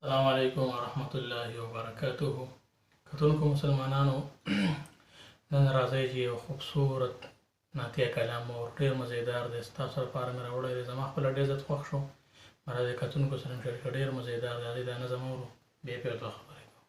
السلام علیکم ورحمۃ اللہ وبرکاتہ. کتونکو مسلمانانو نن راځي چې یو خوبصورت نعتیه کلام او ډېر مزیدار دی ستاسو لپاره مې راوړی دی. زما خپله ډېر زیات خوښ شو. راځئ کتونکو سره مې شریک کړه. ډېر مزیدار دی. راځئ دا نظم اورو بیا پرې دوه خبرې کوو.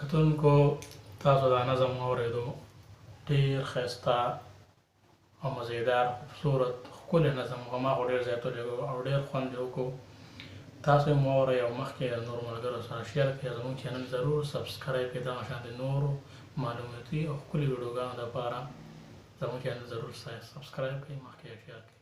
کتونکو تاسو دا نظم واورېدو. ډېر ښایسته او مزیدار خوبصورت ښکلی نظم و. ما خو ډېر زیات ولګو او ډېر خوند یې وکړو. تاسو یې واورئ او مخکې د نورو ملګرو سره شیر کړئ. زموږ چینل ضرور سبسکرایب کړئ. دغه شان د نورو معلوماتي او ښکلي ویډیوګانو لپاره زموږ چینل ضرور سبسکرایب کړئ. مخکې یې شیر کړئ.